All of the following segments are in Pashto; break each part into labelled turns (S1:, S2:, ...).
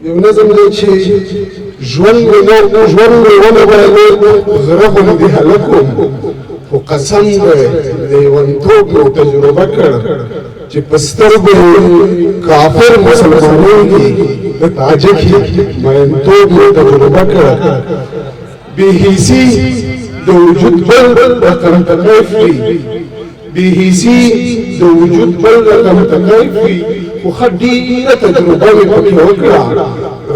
S1: یو نظم دی چې ژوند مې ونبایلو غره غوندې هلک وم خو قسم دی د لیونتوب مې تجربه کړ چې په سترګو کافر مسلمانېږي د تاجک مینتوب مې تجربه کړ بې حیثي د وجود بل رقم تکیف وي بې حیثي د وجود بل رقم تکیف وي خو ښه ډېره تجربه مې پکې وکړه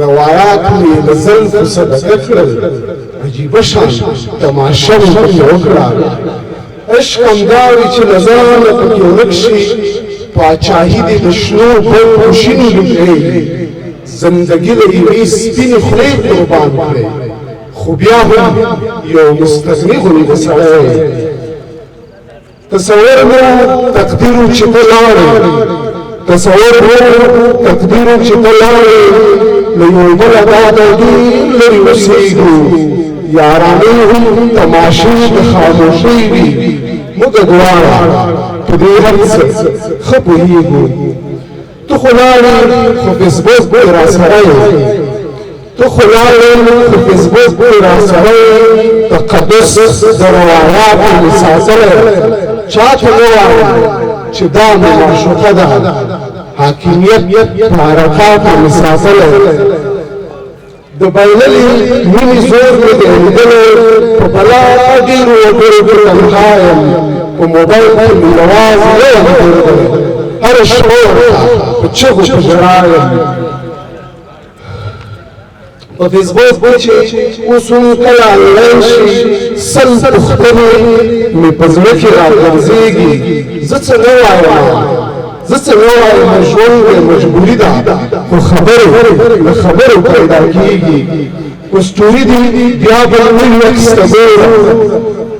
S1: روایات مې د زلفو صدقه کړل عجیبه شان تماشه مې پکې وکړه عشق همدا وي چې له ځانه پکې ورک شي پاچاهي دې د شنو بڼو شینو لوټرې زندګي له یوې سپینې خولې قربان کړې خو بیا هم یو مستغني غوندې سړی تصور مو تقدیر چې ته لاړې تصور مو تقدیر چې ته لاړې له یو بله دا د ډېر لرې اوسېږو یارانې هم تماشې د خاموشۍ وي موږ دواړه په دې هر څه ښه پوهېږو ته خو لاړې خو فیسبوک کې راسره یې تو خلاړې خو فیسبوک کې راسره تقدس د روایاتو مې ساتلی چاته نه وایم چې دا مې معشوقه ده حاکمیت په حرکاتو مې ساتلی د بایللې مینې زور مې دی لیدلی په بلا ډېرو وګړو کې تنها یم په موبایل کې مې یوازې نه یم ګرځېدلی هره شپه په چغو په ژړا یم په فیسبوک چې اوس هم کله آنلاین شي سل پوښتنې مې په زړه کې راګرځېږي زه څه نه وایم ژوند دی مجبوري ده خو خبرې له خبرو پیدا کېږي په سټوري دې بیا بل نوي عکس ته ګورم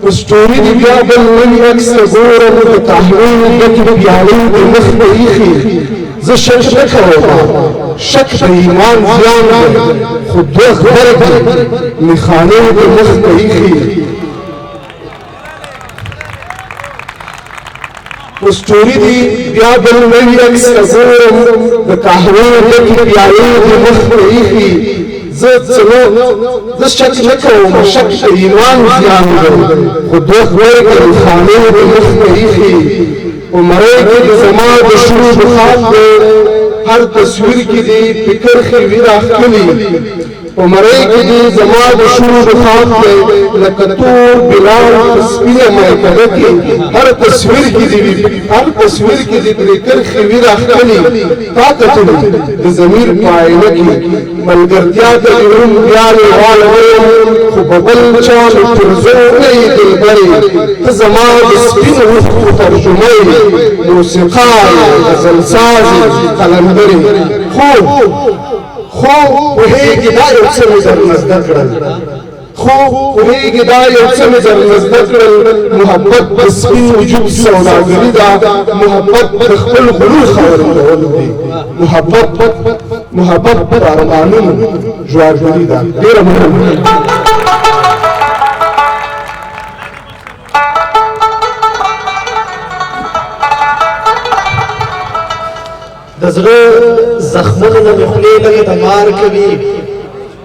S1: په سټوري دې بیا بل نوي عکس ته ګورم د تحلیل ډکې پیالې د مخ ته ایښي زه شک نه کوم شک د ایمان زیان دی خو دوه خبره دي میخانې د مخ ته ایښي په سټوري دې بیا بل نوي عکس ته ګورم د قهوې ډکې پیالې د مخ ته ایښي زه شک نه کوم شک د ایمان زیان دی خو دوه خبره دي میخانې د مخ ته ایښي په مرۍ کې د زما د شروع بخار دی هر تصویر کې دې فکر خیوي راښکلي په مرۍ کې دې زما د شروع بخار دی لکه تور بلال په سپینه میکده کې هر تصویر کې دې فکر خیوي راښکلي تا کتلي د ضمیر په آینه کې ملګرتیا ته دې هم بیا لیواله ویم خو په بل چا مې تر زور نه یې دلبرې ته زما د سپینو اوښکو ترجمه یې موسیقار غزلساز قلندرې خو پوهېږي دا یو څه مې درنه زده کړل محبت د سپین وجود سوداګري ده محبت د خپل غرور خبرې کول دي محبت د ارمانونو ژواګري ده ډېره مهمه
S2: د زړه زخمونه نه مې خولې لکه د مار کوي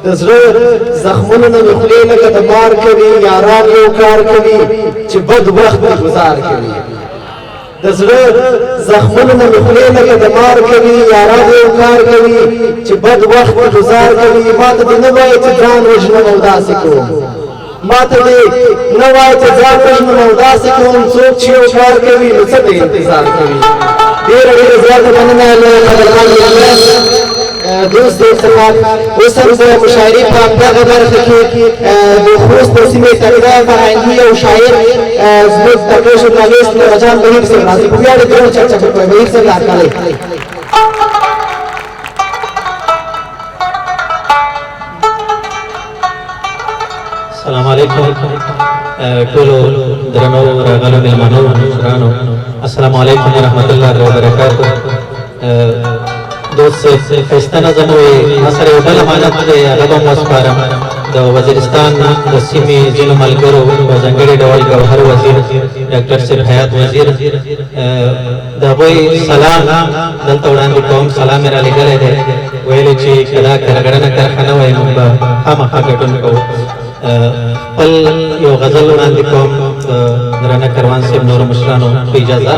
S2: د زړه زخمونه نه مې خولې لکه د مار کوي یاران یو کار کوي چې بد وخت مې گزار کوي د زړه زخمونه نه مې خولې لکه د مار کوي یاران یو کار کوي چې بد وخت مې گزار کوي ما ته دې نه وایي چې ځان وژنم او داسې کوم ما ته دې نه وایي چې ځان وژنم او داسې کوم څوک چې یو کار کوي نو څه ته انتظار کوي ډېره زیاته مننه له قدرمن دوست څخه اوس هم د مشاعرې په همدغه برخه کې د خوست د سیمې تکړه فرهنګي او شاعر زموږ تکړه ژورنالیست نورجان بهیر صاحب راځي په بیا د ډېرو چرچا کوي بهیر صاحب راغلی
S3: السلام علیکم ټولو درنو راغلو مېلمنو مشرانو السلام علیکم ورحمۃ اللہ وبرکاتہ دوست ښایسته نظم وي ما سره یو بل امانت دی هغه به مو وسپارم د وزیرستان د سیمې ځینو ملګرو په ځانګړي ډول ګوهر وزیر ډاکټر صاحب حیات وزیر د هغوی سلام دلته وړاندې کوم. سلام یې رالیږلی دی، ویلې چې که دا کرغړنه کرښه نه وای موږ به خامخا ګډون کوو. خپل یو غزل وړاندې کوم د درانه کروان صاحب نورو مشرانو په اجازه.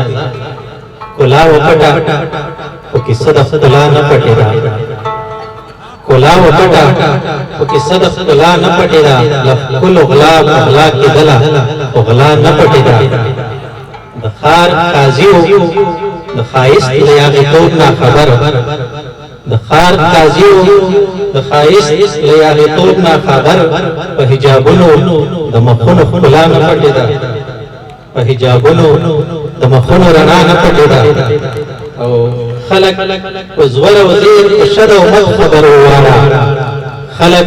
S3: کلا وپټه خو کیسه د ښکلا نه پټېده، کلا وپټه خو کیسه د ښکلا نه پټېده، له ښکلو غلا په غلا کېدله خو غلا نه پټېده. د ښار قاضي و د ښایست له یاغېتوب نه خبر، د ښار قاضي و د ښایست له یاغېتوب نه خبر، په حجابونو د مخونو ښکلا نه پټېده، په حجابونو د مخونو رڼا نه پټېده. او خلق په زور او زیر په شد او مد خبر وواړه، خلق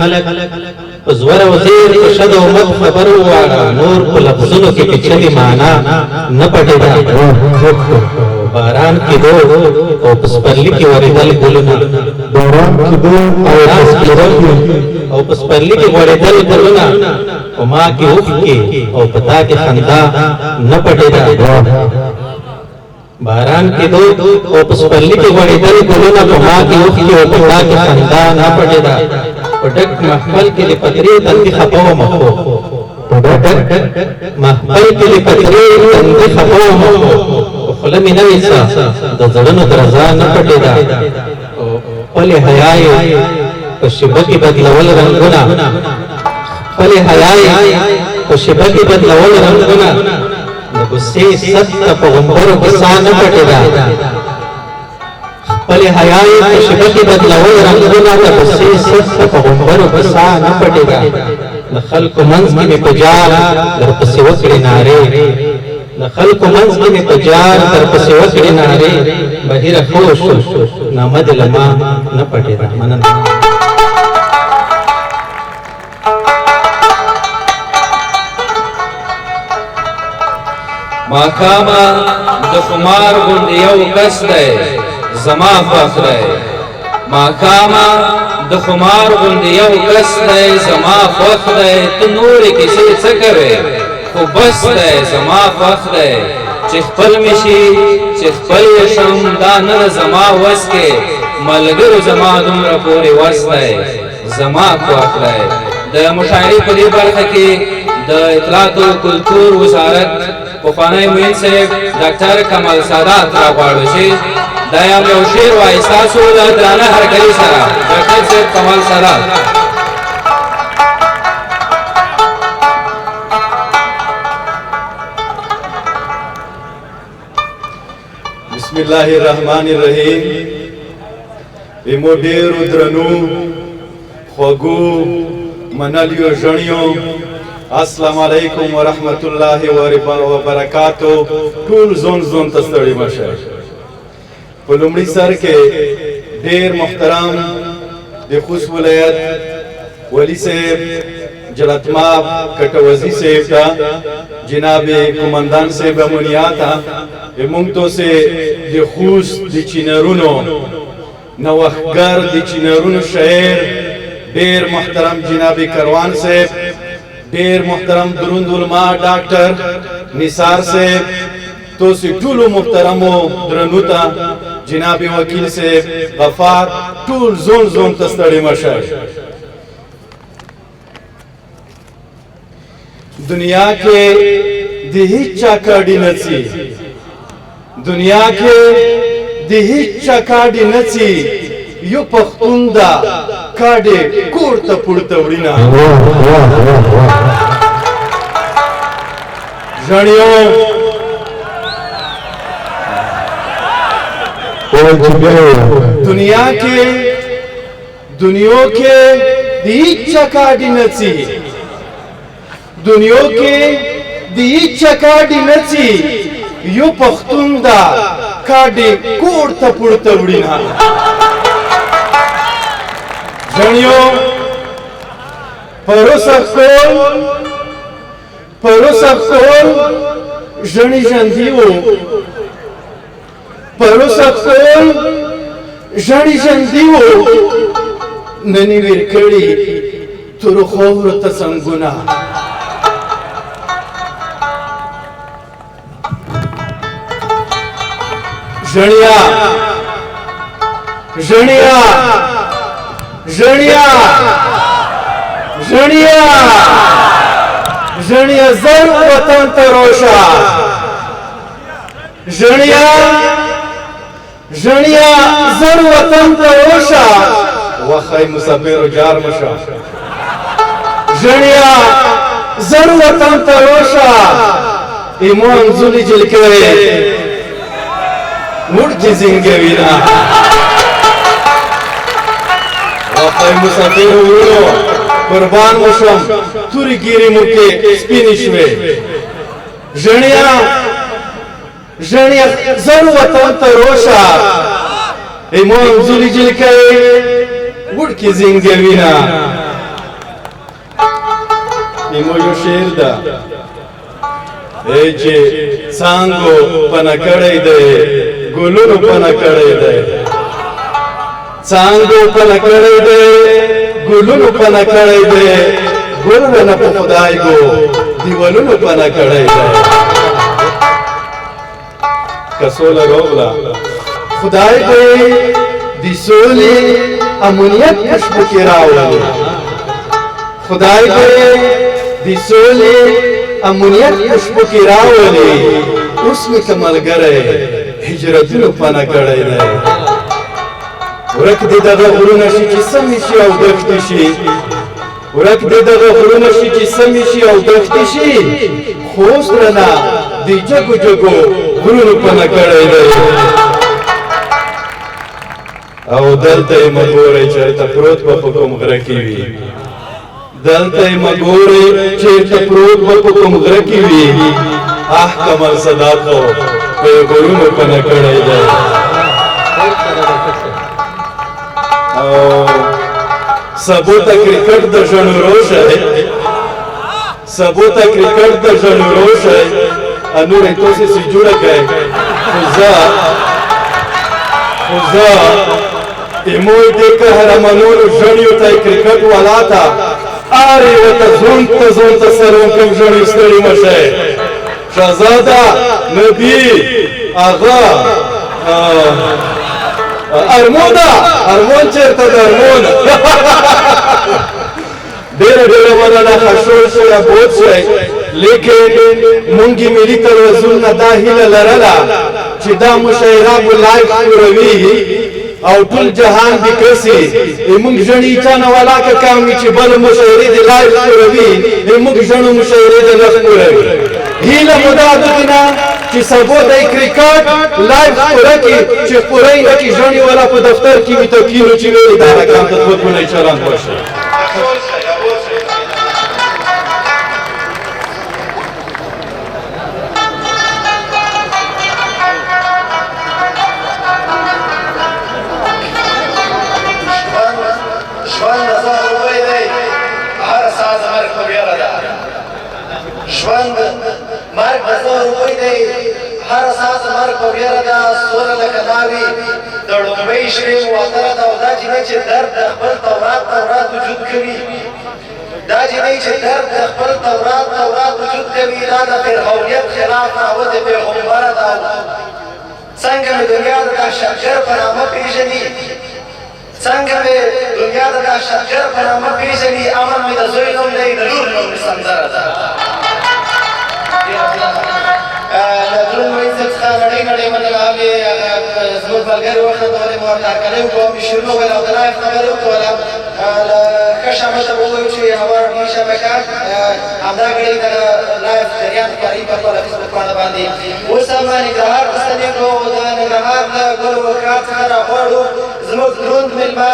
S3: په زور او زیر په شد او مد خبر وواړه، نور په لفظونو کې پیچلې معنا نه پټېده. باران کېدو او په سپرلي کې ورېدل ګلونه،
S1: باران کېدو
S3: او په سپرلي کې ورېدل ګلونه، په ما کې اوښکې او په تا کې خندا نه پټېده. باران کېدو او په سپرلي کې ورېدل ګلونه، په ما کې اوښکې او په تا کې خندا نه پټېده. په ډک محفل کې د پترې تندي خفه ومه خو، په ډک محفل کې د پترې تندي خفه ومه خو، په خوله مې نه وي څه د زړونو درزا نه پټېده. خپلې حیا یې په شیبه کې بدلول رنګونه، خپلې حیا یې په شیبه کې بدلول رنګونه، د غصې سد ته په غومبرو کې ساه نه پټېده. خپلې حیا یې په شیبه کې بدلول رنګونه، د غصې سد ته په غومبرو کې ساه نه پټېده. د خلکو منځ کې مې په جار درپسې وکړې نارې، د خلکو منځ کې مې په جار درپسې وکړې نارې، بهیره خور شو نامه دې له ما نه پټېده. مننه.
S4: ماښامه د خمار غوندې یو کس دی زما خوښ دی، ماښامه د خمار غوندې یو کس دی زما خوښ دی. ته نورې کیسې څه کوې خو بس دی زما خوښ دی. چې خپل مې شي چې خپل یې شم دا نه د زما وس کې، ملګرو زما دومره پورې وس دی زما خوښ دی. د مشاعرې په دې برخه کې د اطلاعات او کلتور وزارت پخوانی معین صاحب ډاکټر کمال سادات راغواړو چې دا یو شعر وایي ستاسو د درانه هرکلي سره. ډاکټر صاحب کمال سادات.
S5: بسم الله الرحمن الرحیم. ایمو ډیرو درنو خوږو منلیو ژڼیو، السلام علیکم ورحمت الله وبرکاتو. ټول زون زون ته ستړي مه شئ. په لومړي سر کې ډیر محترم د خوست ولایت ولی صاحب جلتماب کټوزی صاحب ته، جناب قمندان صاحب امنیات موږ ته سے د خوست د چینرونو نوښتګر د چینرونو شاعر ډیر محترم جناب کروان صاحب، ډیر محترم دروند علما ډاکټر نثار صاحب، تو سي ټولو محترمو درنو ته جناب وکیل صاحب غفار، ټول زون زون ته ستړي مه شئ. دنیا کې د هیڅ چا کاډي نه څي، دنیا کې د هیڅ چا کاډي نه څي، یو پښتون دا کاډي کور ته پورته وړينه. ژڼیو دنیا کې دنیا کې د هیڅ چا کاډي نه څي، دنیا کې د هیڅ چا کاډي نه څي، یو پښتون دا کاډي کور ته پورته وړينه. ژڼیو پروسه کول ژڼي ژوندي وو، پروسه کول ژڼي ژوندي وو، نن یې ویر کړي تر خور ته څنګونه ژړیا ژړیا ژړیا ژړیا ژړیا زر وطن ته روشه ژړیا ژړیا زر وطن ته روشه وخی مسافر جار مشه ژړیا زر وطن ته روشه ایمان زولی جلکوي مرجي زنګوینا وخی مسافر ورو قربان وشم توري ګيري مو کې سپینې شوې ژړیا ژړیا زر وطن ته روشه ایمان زولی جلکوي وړکي زنګوینا ایمو یو شعر ده ای چې څانګو پنه کړی دی ګلونو پنه کړی دی څانګو پنه کړی دی ګلونو پنه کړی دی ګلونه نه په خدای ګو دیوالونو پنه کړی دی که سوله راغله خدای دې د سولې امنیت په شپو کې راولي خدای دې د سولې امنیت په شپو کې راولي اوس مې که ملګری هجرتونو پنه کړی دی ورک دې دغه غرونه شي چې سمې شي او دښتې شي ورک دې دغه غرونه شي چې سمې شي او دښتې شي خو اوس رانه د جګو جګو غرونو پنه کړی دی او دلته یې مه ګورئ چېرته پروت به په کوم غره کې وي دلته یې مه ګورئ چېرته پروت به په کوم غره کې وي آه کمال صدات خو په یې غرونو پنه کړی دی او سبو ته کرکټ د ژڼو روشی سبو ته کرکټ د ژڼو روشی انورې توسې سي جوړه کړئ خو زه ایموی دې قهرمانونو ژڼیو ته یې کرکټ ولاته آرې ورته ځونډ ته سر وم کوم ژڼیو ستړي مه شئ شهزاده نبي آغا ارمون چیرته ده ارمون ډېره مننه خشول شئ یا بود شئ لیکن مونږ یې ملي تلویزیون نه دا هیله لرله چې دا مشاعره به لایف خپروي او ټول جهان دې کسي مونږ ژڼي چا نه ولاکه کامي چې بل مشاعرې دې لایف خپروي مونږ ژڼو مشاعرې دې نه خپروي هیله مو دا ده نه چې سبو د کرکټ لایف خپره کړي چې خپره یې نه کړي ژڼې والا په دفتر کې وي توکیلو چې ویلي دا رقم ته دوه ګونی چلند وشي
S2: ژوند مرګ د زه روی دی هره ساز مرګ په ویره ده سوله لکه ناوي د ړومبۍ شپې مواتره ده او دا جینۍ چې درد د خپل تورات وجود کوي دا جینۍ چې درد د خپل تورات وجود کوي دا د فرعونیت خلاف ناوده پیغمبره ده څنګه مې دنیا د دا شهجر په نامه پېژني څنګه مې دنیا د دا شهجر په نامه پېژني امن مې د زوی نوم دی د لور نوم مې سندره ده له دروند ویځ څخه نړۍ منلالې زموږ ملګري وخندولې مو ورته هرکلی وکړو مې شروع وویل او د لایف خبرې وکړله له ښه شمه ته به ووایو چې هوار ډېر شبکه همدا ګړۍ د لایف جریان خپروي په خپله فیسبوک باندې باندې اوس هم ننګرهار ته ستنېږو د ننګرهار له ګل ښار څخه راغواړو زموږ دروند مېلمه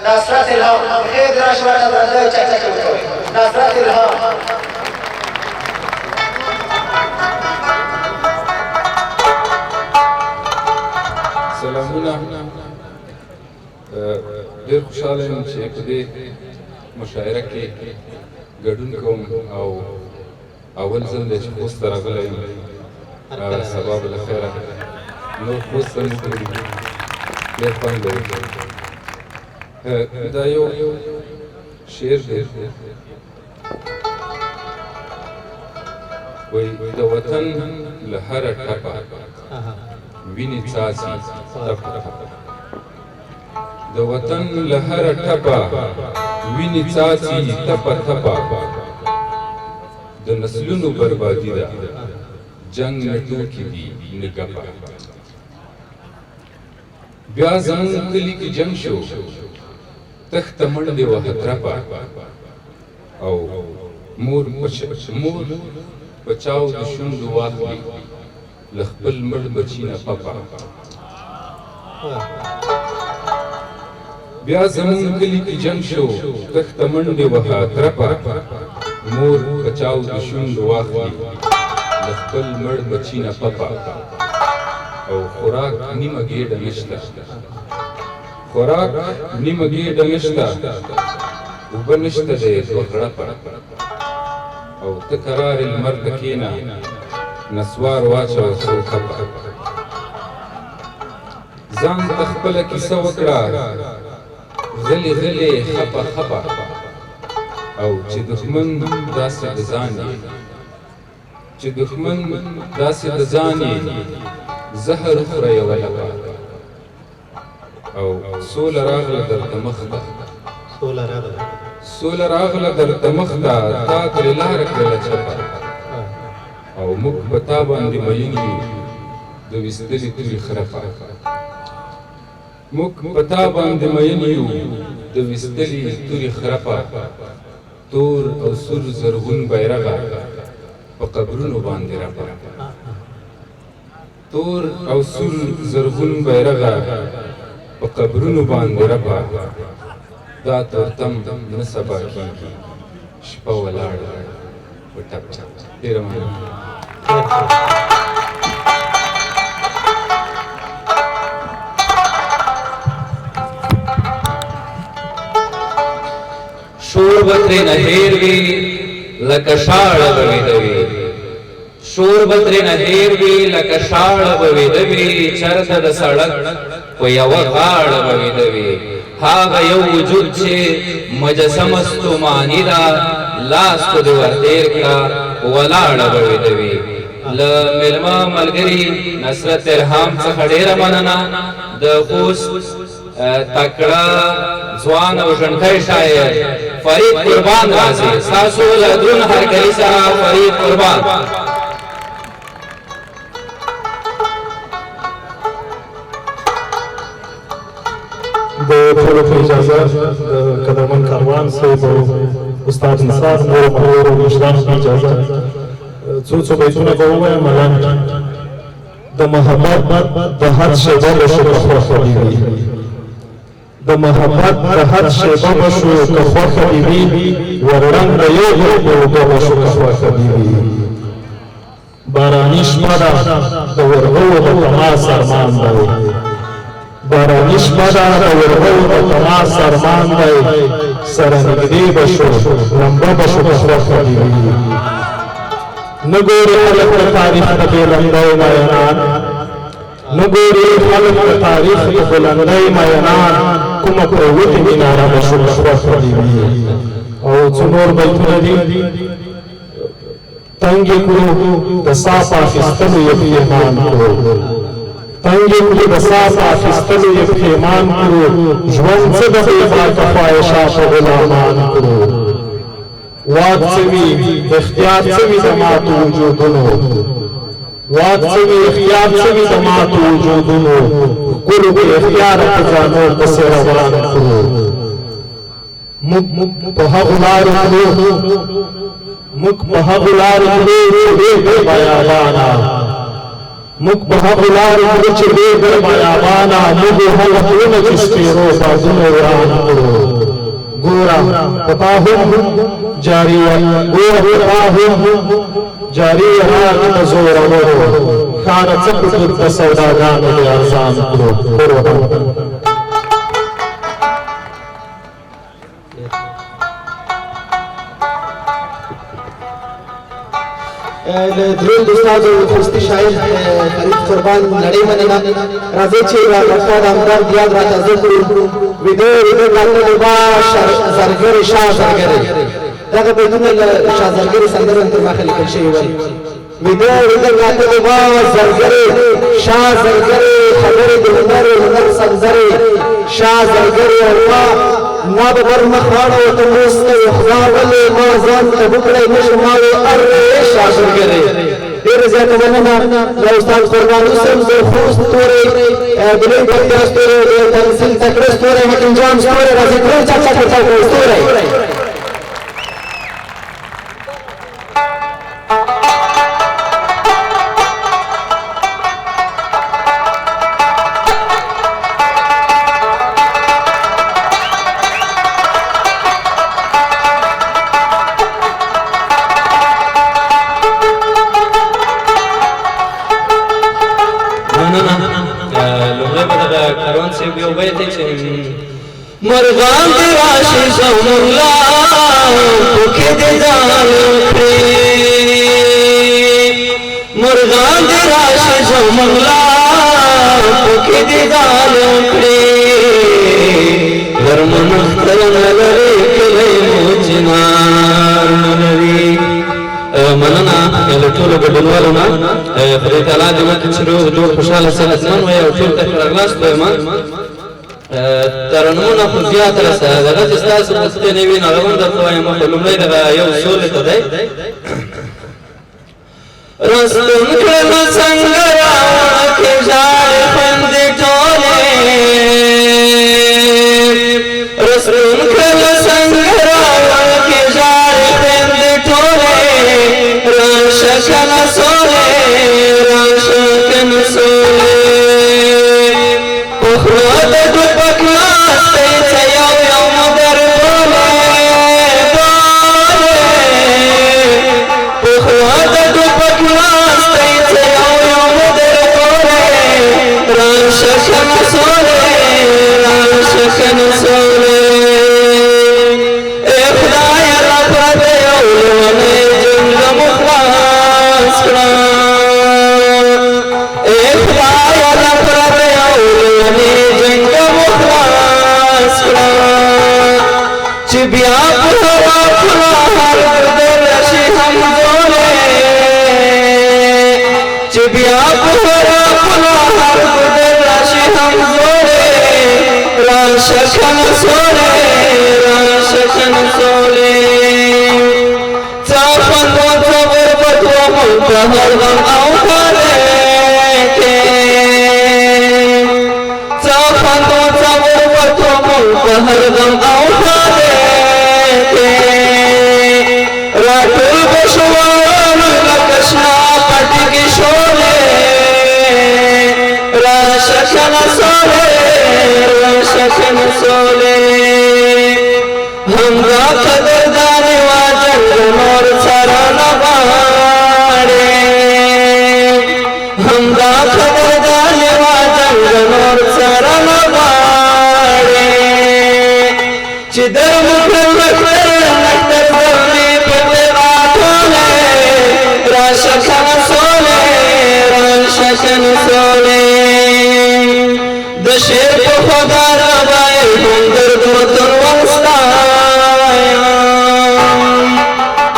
S2: نصرت الهام بخیر دې راشي ورته درنده چکچکې وکړئ نصرت الهام
S6: سلامونه ډېر خوشحاله یم چې په دې مشاعره کې ګډون کوم او اول ځل دی چې خوست ته راغلی یم سبا به له خیره نور خوست ته مو کړي ډېر خوند لري دا یو شعر دی وای د وطن له هره ټپه وینې څاڅي ټپه ټپه د وطن له هره ټپه وینې څاڅي ټپه ټپه د نسلونو بربادي ده جنگ نه ټوکې دي نه ګپه بیا زموږ کلي کې جنګ شو تخته منډې وه ترپه او مور بچاو د شونډو واخلي له خپل مړ بچي نه پپه بیا زموږ کلي کې جنګ شو تخته منډې وه ترپه مور بچاو د شونډو واخلي له خپل مړ بچي نه پپه او خوراک نیمه ګېډه نشته خوراک نیمه ګېډه نشته اوبه نشته دی دوه غړپه او ته کرار لمر ته کښېنه نسوار واچوه څو کپه ځان ته خپله کیسه وکړه غلې غلې خپه خپه او چې دښمن داسې د ځان یې چې دښمن داسې د ځان یې زهر وخوره یوه لپه او سوله راغله درته مخ ته سوله راغله درته مخ ته تا ترې لاره کړله چپه او موږ په تا باندې مین یو د ویستلې تورې خرپه موږ په تا باندې مین یو د ویستلې تورې خرپه تور او سور زرغون بیرغه په قبرونو باندې رپه تور او سور زرغون بیرغه په قبرونو باندې رپه دا تورتم نه سبا کېږي شپه ولاړه په ټپ ټپ ډېره مننه
S4: شور به ترېنه هېر وي لکه شاړه به ویده وي شور به ترېنه هېر وي لکه شاړه به ویده وي چرته د سړک په یوه غاړه به ویده وي هغه یو وجود چې مجسمه ستوماني ده لاس کو دې ورتېر کړه ولاړه به ویده وي له مېلمه ملګري نصرت ارهام څخه ډېره مننه د خوست تکړه ځوان او ژڼکی شاعر فرید قربان راځي ستاسو له دروند هرکلي سره فرید قربان
S7: د ټولو په اجازه د قدرمن کاروان صاحب او استاد نثار نور ملګرو مشرانو په اجازه څو بیتونه به ووایم لنډ د محبت د هر شیبه به شو که خوښه دې وي د محبت د هر شیبه به شو که خوښه دې وي وررنګ د یو ګل اوبه به شو که خوښه دې وي باراني شپه ده د ورغوو د تماس ارمان دی باراني شپه ده د ورغوو د تماس ارمان دی سره نږدې به شو لمبه به شو که خوښه دې وي نه ګورې خلک د تاریخ د بېلندۍ مینان نه ګورې خلک د تاریخ د بلندۍ مینان کومه پروتې میناره به شو که خوښه دې وي او څو نور بیتونه دي تنګ یې کړو د ساه په اخیستلو یې پښېمان کړو تنګ یې کړو د ساه په اخیستلو یې پښېمان کړو ژوند څه د بېباکه خواهشاتو غلامان کړو واک څه وي اختیار څه وي د ماتو وجودونو واک څه وي اختیار څه وي د ماتو وجودونو ښکلو بې اختیاره خزانو پسې روان کړو موږ په هغو لارو کړو موږ په هغو لارو کړو چې ډېر بیابانه موږ په هغو لارو کړو چې ډېر بیابانه موږ هغه غرونه چې سپېرو بادونو وران کړو ګوره په تا هم جاري ګوره په تا هم جاري راغی د زورورو ښاره څه په دود د سوداګانو دې ارزان کړو
S2: دروند استاد او خوستي شاعر فرید قربان نړۍ مننه راځي چې راځه د همدرد یاد را تازه کړو ویده ویده ډاکټر لباس زرګر شاه زرګر دغه بیتونه شاه زرګر سندره تر مخه لیکل شوی و ویدا غاته د وا زرګر شاه زرګر خبره د هنر سندره شاه زرګر او ما به بر مخواړه او ته موسته خدا ولې ما ځان ته وکړې نشم ما اره شاه زرګر ډېر زیاته مننه له استاد قربان حسین زه خوست تورې بلې پکتیا ستورې تنسیل تکړه ستورې حکیم جان ستورې راځي ټول چا ستورې
S8: مرغان دی راشی زمولا پوکی دی دالکری مرغان دی راشی زمولا پوکی دی دالکری گرم مختل نلری کلی موجنار نلری مننه له ټولو ګډونوالو نه خدای تعالی دې وکړي چې روغ جوړ خوشحاله صحتمند وي او ټول ته ښه راغلاست وایم ترنمونه خو زیات رسه دغه چې ستاسو پوښتنې نه وي نو هغه هم درته وایم خو لومړی دغه یو سولې ته دی رستم کړم څنګه راوړکې ژاړې خوندې ټولې رستم کړم څنګه راوړکې ژاړې خوندې ټولې راشه کنه سولې راشه کنه سولې پخوا د ټوپک ناستې څه یو یو مدر پخوا د ټوپک ناستې څه یو یو مدر راشه کنه سولې راشه کنه سولې ای خدایه را پردیو لونې جنګ مو خلاص کړه ای خدایه را پردیو لونې جنګ مو خلاص کړه چې بیا په هوا کړه هر ګردر راشي همزولې چې بیا په هوا کړه هر ګردر راشي همزولې راشه کنه سولې راشه کنه سولې څه خوند و څه غربت و مونږ په هر غم او خالې کې څه خوند و څه غربت و مونږ په هر غم او خالې کې راټول به شوانو لکه شنه پټي کې شولې راشه کنه سولې راشه کنه سولې همدا قدردانې وا جنګ نور سره نه غواړې همدا قدردانې وا جنګ نور سره نه غواړې چې در مکر نکتر زرمې پټې راټولې راشه کنه سولې راشه کنه سولې د شعر په خدا ربای هم درد متن ورستایم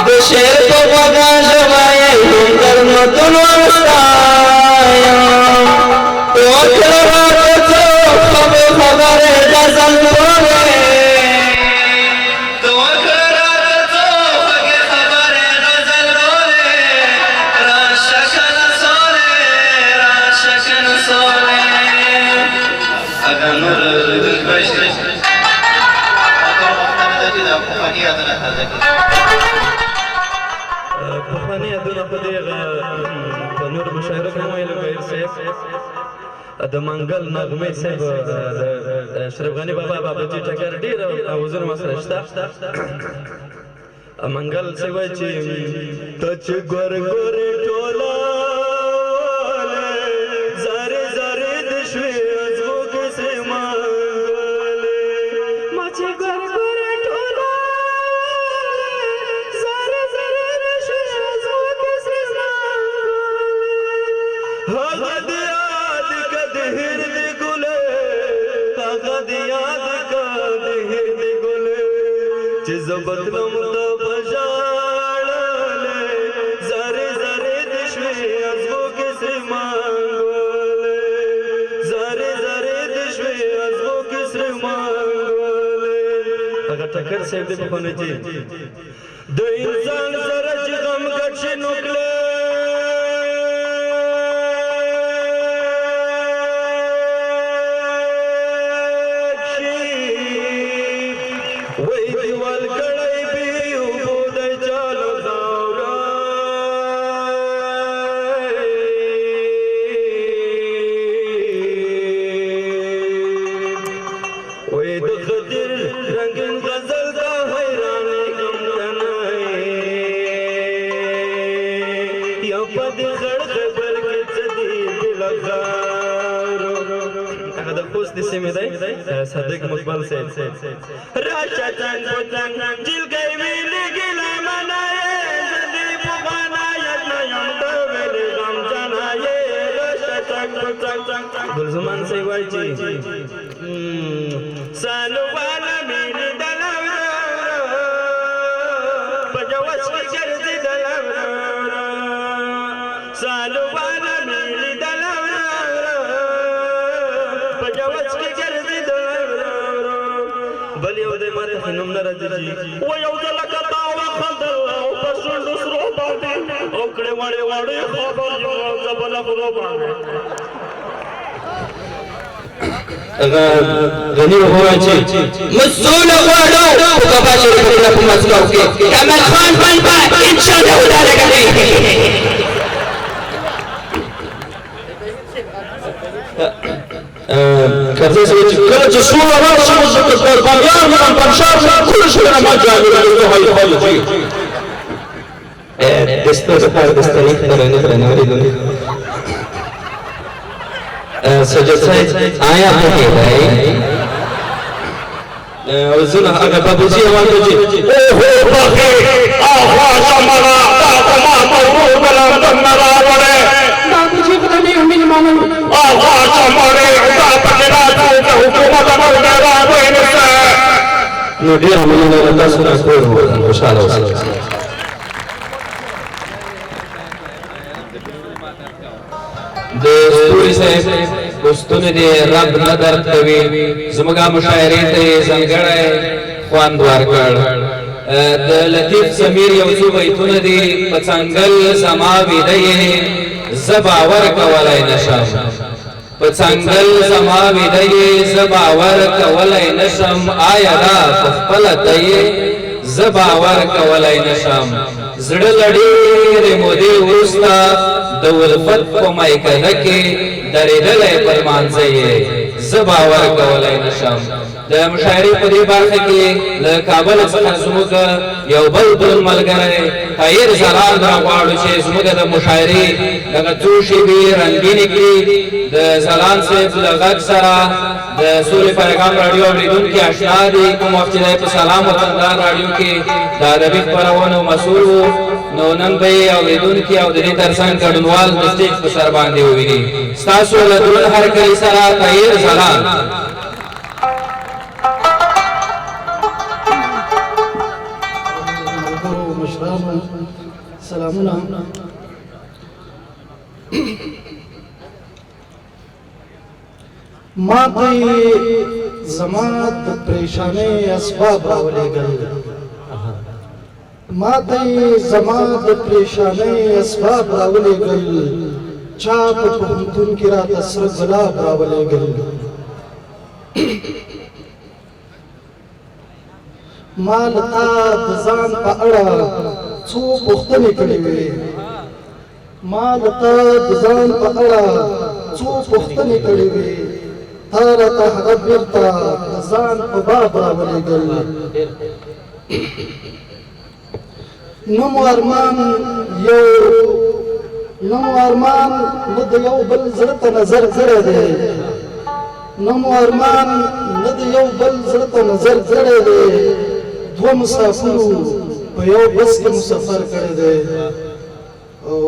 S8: د شعر په خدا ربای هم درد متن ورستایم وکړه راته خبره غزل ټولې پخواني یادونه په دغه په نور مشاعره کې ویلو غیر صاحب د منګل نغمه صاحب د اشرف غنی بابا بابجي ټکر ډیر اوزر مسره شته منګل صاحب چې تچ ګور ګور ټولا زره زره د شوي ازو کې سما مچ ګور ګور ټولا زره زره د شوي ازو کې سما هغه د یاد کده هر دی ګل هغه د یاد کده هر دی ګل چې زبدلم د بجاړلې زره زره د شوي ازو کې سرمانګولې زره زره د شوي ازو کې سرمانګولې هغه ټکر سیب دې په خونه چې د انسان سره چې غم ګډ شي نوکلې صدق مقبل سے راشا چنگ پتنگ جل گئی ویلی گلا منائے زندی بغانا یدنا یمدو ویلی غم جنائے راشا چنگ پتنگ گلزمان سے وائی چی سالو والا میری دلو پجوش کی گرزی دلو سالو والا میری دلو پجوش کی گرزی دلو بل یو دې ماته خنم نه راځي و یو د لکتا او خندل او پسند سرو باندې او کړه وړه وړه خبر یو زبل خرو باندې
S3: غنی هوا چې
S8: مسول غواړو په کبا شریف کې په مسکو کې کمال خان بنبا ان شاء الله ودا لګي
S3: کله چې سوره راشي موږ د قربانیان من پنشار کل شي نه ماجالو له هي خالصي دستور په دستریخ نه ورېدل سجاد صاحب آیا په کې دی او زنه هغه بابوجي आवाज وځي او هو باغي اخوا شمرا تا ما مورو بلان تمرا وړه بابوجي په دې همین مانو اخوا شمرا تا پکړه ته حکومت امر راوي نشه نو ډیر مننه تاسو نه کوو خوشاله اوسئ د ستوري صاحب دوستونه دې رب نه درد کوي زموږه مشاعرې ته ځانګړی خوند ورکړ د لطیف سمیر یو څو بیتونه دي په څنګل زما ویده یې زه باور کولی نشم په څنګل زما ویده یې زه باور کولی نشم آیا دا په خپله ته یې زه باور کولی نشم زړه له ډېرې مودې وروسته د ولفت په میکده کې درېدلی پر مانځه یې زه باور کولی نشم د مشاعرې په دې برخه کې له کابل څخه زموږ یو بل ملګری طاهر زلال راغواړو چې زموږ د مشاعرې دغه څو شېبې رنګینې کړي د زلال صاحب له غږ سره د سولې پیغام راډیو اورېدونکي اشنا دي کوم وخت چې دی په سلام وطندار راډیو کې د ادبي خپرونو مسؤل و نو نن به یې اورېدونکي او د دې ترڅنګ ګډونوال د سټېج په سر باندې وویني ستاسو له دروند هرکلي سره طاهر زلال
S2: سلامونه ما ته زما د پریشانې اسباب راولېږل ما ته زما د پریشانې اسباب راولېږل چا په پوهنتون کې راته سره ګلاب راولېږل ما له تا د ځان په اړه څو پوښتنې کړې وې ما له تا د ځان په اړه څو پوښتنې کړې وې تا راته هغه بېرته د ځان په باب راولېږل نه مو ارمان نه د یو بل زړه ته نظر کړی دی نه مو ارمان نه د یو بل زړه ته نظر کړی دی دوه مسافرو په یو بس کې مسافر کړی دی او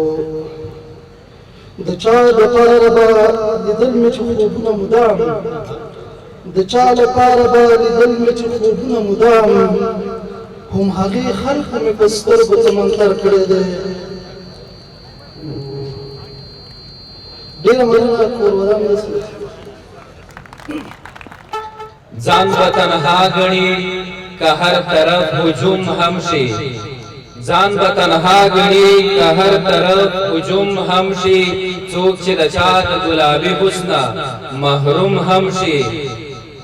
S2: د چا لپاره به لیدل مې چې خوبونه مدام د چا لپاره به لیدل مې چې خوبونه مدام هم هغه خلق مې په سترګو تمنتر کړی دی. ډېره مننه کور ودان رسول
S4: ځان به تنها ګڼي که هر طرف هجوم هم شي ځان به تنها ګڼي که هر طرف هجوم هم شي څوک چې د چا د ګلابي حسنه محروم هم شي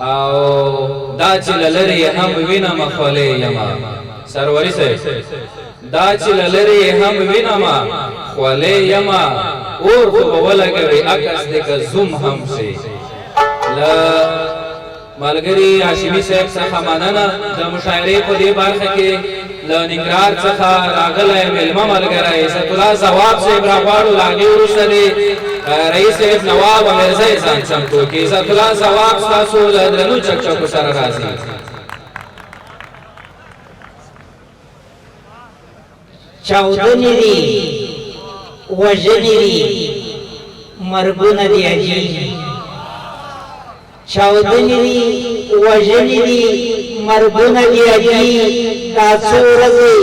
S4: او دا چې له لرې هم وینم خولې یمه سروري صاحب دا چې له لرې هم وینم خولې یمه اور خو به ولګوي عکس دې که زوم هم شي له ملګري هاشمي صاحب څخه مننه د مشاعرې په دې برخه کې له ننګرهار څخه راغلی مېلمه ملګری عزت الله ځواب صاحب راغواړو له هغې وروسته دې رئیس صاحب نواب امیرزی ځان چمتو کړي عزت الله ځواب ستاسو له درنو چکچکو سره راځي
S9: چاودنې دي وژنې دي مرګونه دي عجیب چاودنې دي وژنې دي مرګونه دي عجیب دا څو ورځې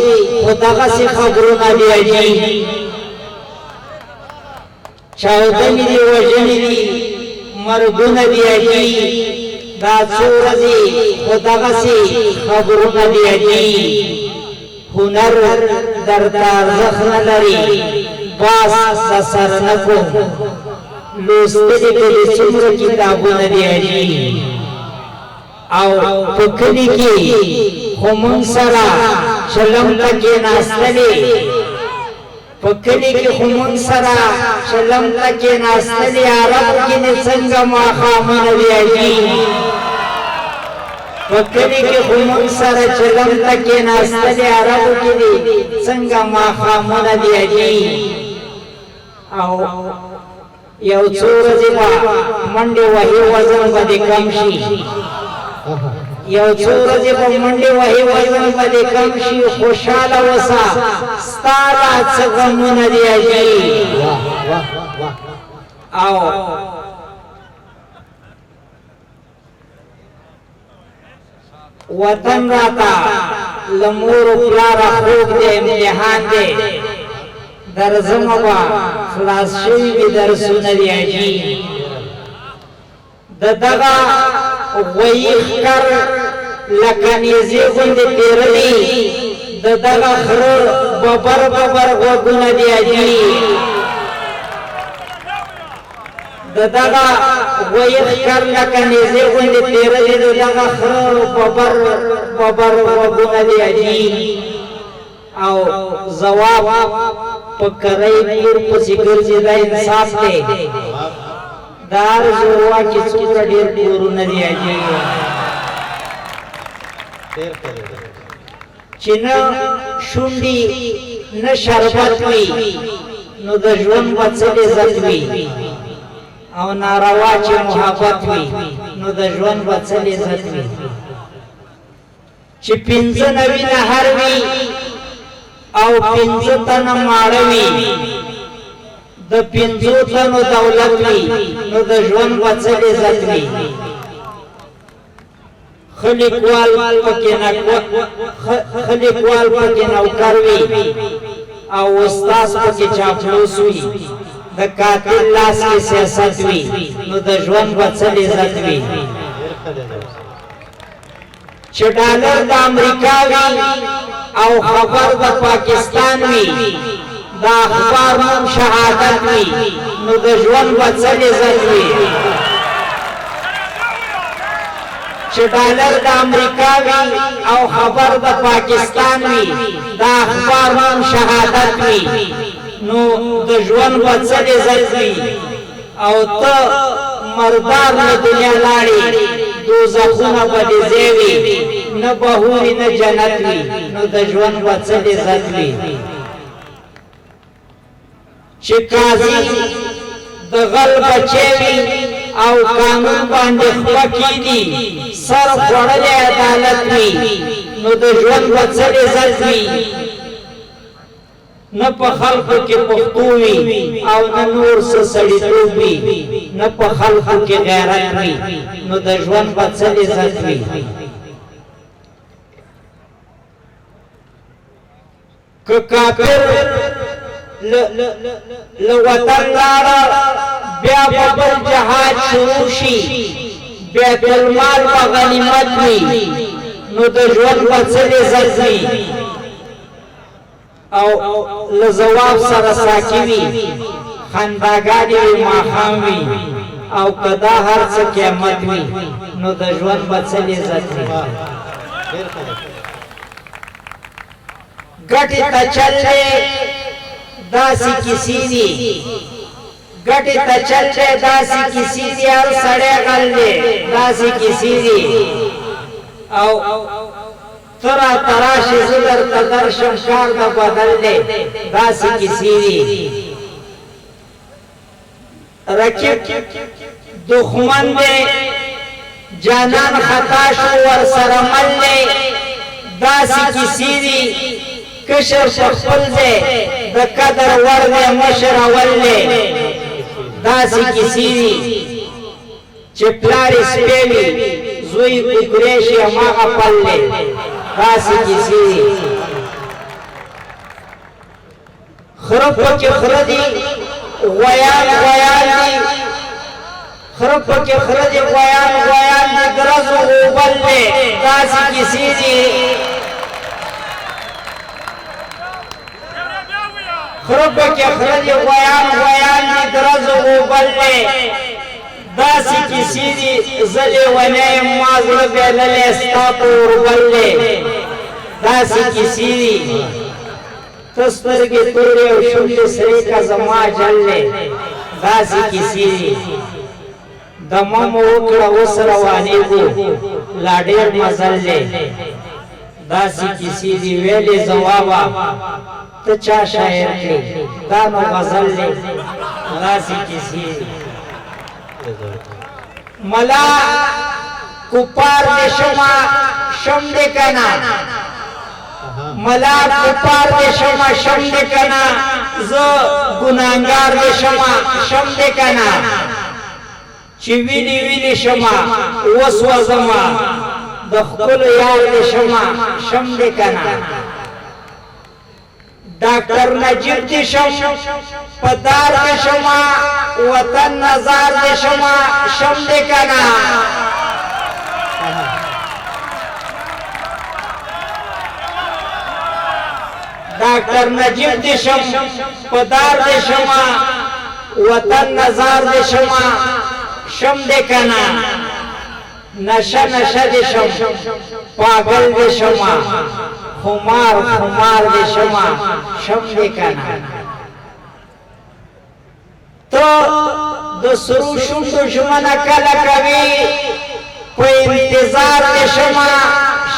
S9: خو دغسې خبرونه دي عجیب چاودنې دي وژنې دي مرګونه دي عجیب دا څو ورځې خو دغسې خبرونه دي عجیب هنر درته ارزښت نه لري باس د سر نه کوم لوستلي کړي څومره کتابونه دي عجیب او په کلي کې خو موږ سره چلم ته کېناستلې په کلي کې خو موږ سره چلم ته کېناستلې عرب کې نه څنګه ماښامونه دي عجیب په کلي کې خو موږ سره چلم ته کېناستلې عربو کې دي څنګه ماښامونه دي عجیب او یو څو ورځې به منډې وهي وزن به دې کم شي یو څو ورځې به منډې وهي وزن به دې کم شي خوشحاله اوسه ستا لا څه غمونه دي عجیب او وطن راته له مور و پلاره خوږ دی امتحان دی درځمه به خلاص شوي وي درسونه دي عجیب د دغه غویي ښکر لکه نیزې غوندې تېرلي د دغه خره ببر ببر غوږونه دي عجیب د دغه غویي ښکر لکه نیزې غوندې تېرلي د دغه خره ببر ببر غوږونه دي عجیب او ځواب په کرۍ پور پسې ګرځي دا انصاف دی د هر زوروا کې څومره ډېر کورونه دي عجیب چې نه شونډې نه شربت وي نو د ژوند به څه لذت وي او ناروا چې محبت وي نو د ژوند به څه لذت وي چې پنځه نوي نهر وي او پنځه تنه ماړه وي د پنځو تنو دولت وي نو د ژوند به څه لذت وي ښه لیکوال پکې نوکر وي او استاذ پکې چاپلوس وي د قاتل لاس کې سیاست وي نو د ژوند به څه لذت وي چې ډالر د امریکا وي او خبر د پاکستان وي د اخبار نوم شهادت وي نو د ژوند به څه لذت وي چې ډالر د امریکا وي او خبر د پاکستان وي د اخبار نوم شهادت وي نو د ژوند به څه لذت وي او ته مردار له دنیا لاړې دوزخونه به دې ځای وي نه به حورې نه جنت وي نو د ژوند به څه لذت وي چې قاضي د غل بچی وي او قانون باندې خپه کېږي سر خوړلی عدالت وي نو د ژوند به څه لذت وي نه په خلقو کې پښتو وي او نه نور څه سړیتوب وي نه په خلقو کې غیرت وي نو د ژوند به څه لذت وي که کافر لوطن لاړه بیا به بل جهاد شروع شي بیت المال به غنیمت وي نو د ژوند به څه لذت وي او له ځواب سره ساکي وي خنداګانې وي ماښام وي او که دا هر څه قیامت وي نو د ژوند به څه لذت وي ګټې ته چل دی داسې کیسې دي ګټې ته چل دی داسې کیسې دي هر سړی غل دی داسې کیسې دي او ته راته راشې زه درته درشم کار د بدل دی داسې کیسې دي رقیب دښمن دی جانان خطا شو ورسره مل دی داسې کیسې دي کشر په خپل دی د قدر وړ دی مشر اول دی داسې کیسې دي چې پلار یې سپی وي زوی کوکری شي هماغه پل دی داسې کیسې دي خره پکې خره دي غویان غویان دي خره پکې خره دي غویان غویان دي ګرز غوبل دی داسې کیسې دي خره پکې خره دي غویان غویان دي ګرز غوبل دی داسې کیسې دي زه لیونی یم ما زړه بېللی ستا په اوربل دی داسې کیسې دي ته سترګې تورې او شونډې سرې که زما جل دی داسې کیسې دي دمه مو وکړه اوس روانېږو لا ډېر مزل دی داسې کیسې دي ویلې ځوابه ته چا شاعر کړې دا نو غزل دی داسې کیسې دي ملا کپار دې شمه شم دې کنه ملا کپار دې شمه شم دې کنه زه ګناهګار دې شمه شم دې کنه چې ویني ویني شمه وسوځما د خپل یار دې شمه شم دې کنه ډاکټر نجیب دې شم پدار دې شمه وطن نظر دې شمه شم دې کنه ډاکټر نجیب دې شم پدار دې شمه وطن نظر دې شمه شم دې کنه نشه نشه دې شم پاگل دې شمه خمار خمار دې شمه شم دې کنه تو د سرو شونډو ژمنه کله کوي په انتظار دې شمه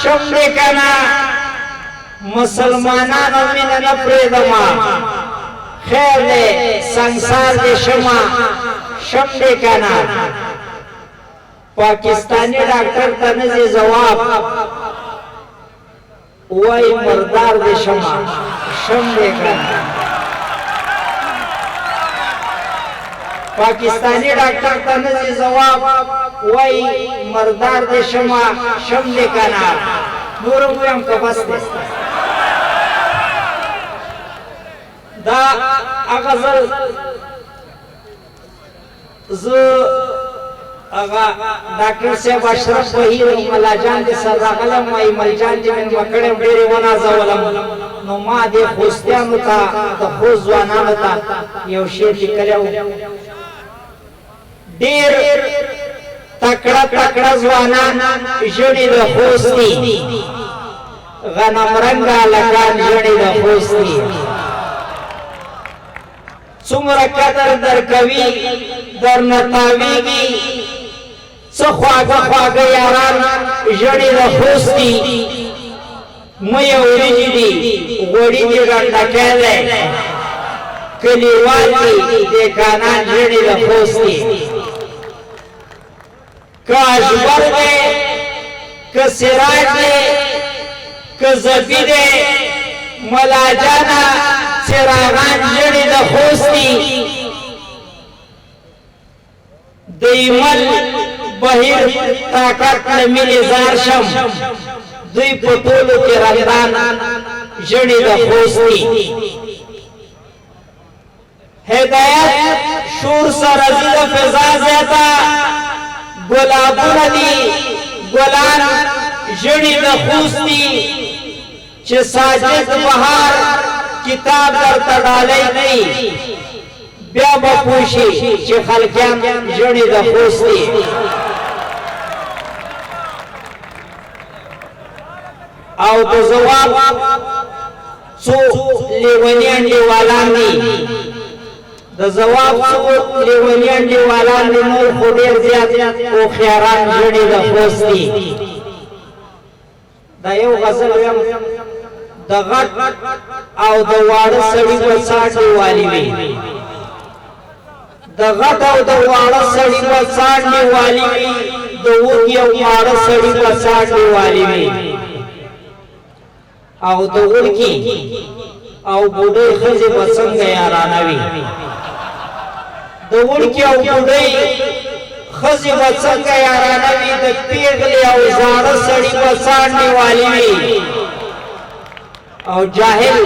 S9: شم دې کنه مسلمانانو مینه نه پرېږدمه خیر دی سنګسار دې شمه شم دې کنه پاکستانی ډاکټر ته نه ځي ځواب وایي مردار دې شمه شم دې کنه پاکستانی ډاکټر ته نه ځي ځواب وایي مردار دې شمه شم دې کنه نور ویم که بس دی دا غزل زه هغه ډاکټر صاحب اشرف وحید ملا جان دې سره راغلم ما ایمل جان دې مې وکړې ډېرې ونازولم نو ما دې خوستیانو ته د خوست ځوانانو ته یو شعر لیکلی و ډېر تکړه تکړه ځوانان ژړې د خوست دي غنم رنګه هلکان ژړې د خوست دي څومره قدر درکوي درنه تاویږي څه خواږه خواږه یاران ژړې د خوست دي مه وریجې دي غوړي دي ډنډکی دی کلیوال دي دیکانان ژړې د خوست دي که اشبر دی که سراج دی که زبی دی ملا جانا چراغان ژړې د خوست دي د ایمل بهیر طاقت نه ملي زار شم دوی په ټولو کې رندان ژړې د خوستي هدایت شور سره ځي د فضا زیاته ګلابونه دي ګلان ژړې د خوستي چې ساجد بهار کتاب درته ډالۍ کوي بیا به پوه شي چې خلقیان ژړې د خوستي او د ځواب څو لیونیان دیوالان دي د ځواب څو لیونیان دیوالان دي نور خو ډېر زیات هوښیاران ژړې د خوستي دا یو غزل ویم د غټ او د واړه سړي په څاټ دیوالي وي د غټ او د واړه سړي په څاټ دیوالي وي د وږي او واړه سړي په څاټ دیوالي وي او د ورکی او بوډۍ ښځې به څنګه یارانه وي د ورکی او بوډۍ ښځې به څنګه یارانه وي د پیغلې او زاړه سړي به څاټ نیوالي وي او جاهل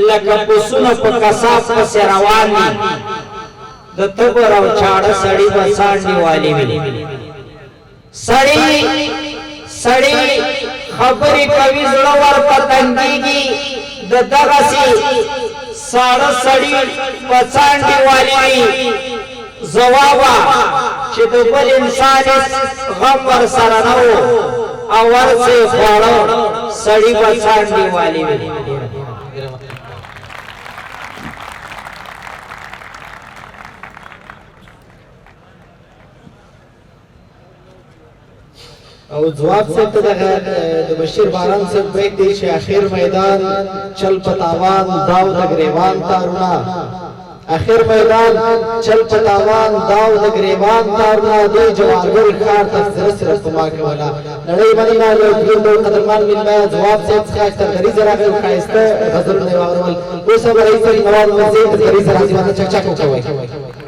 S9: لکه پسونه په کساب پسې روان دي د تبر او چاړه سړي به څاټ نیوالي وي سړی خبرې کوي زړه ورته تنګېږي د دغسې ساړه سړي په څانډې والي وي ځوابه چې د بل انسان غم ورسره نه و او ورڅې خواړه سړي په څانډې والي وي
S2: او جواب سے ته د بشیر باران سے بیت دی چې اخر میدان چل پتاوان داو د گریوان تارونا اخر میدان چل پتاوان داو د گریوان تارونا دی جوانګر کار تفسیر صرف ما کولا نړۍ باندې ما له دې قدرمان ملما جواب سے څخه تر غریز راغلی خایسته غزل نه واورول اوس به رئیس نواز وزیر غریز راځي باندې چک چک کوي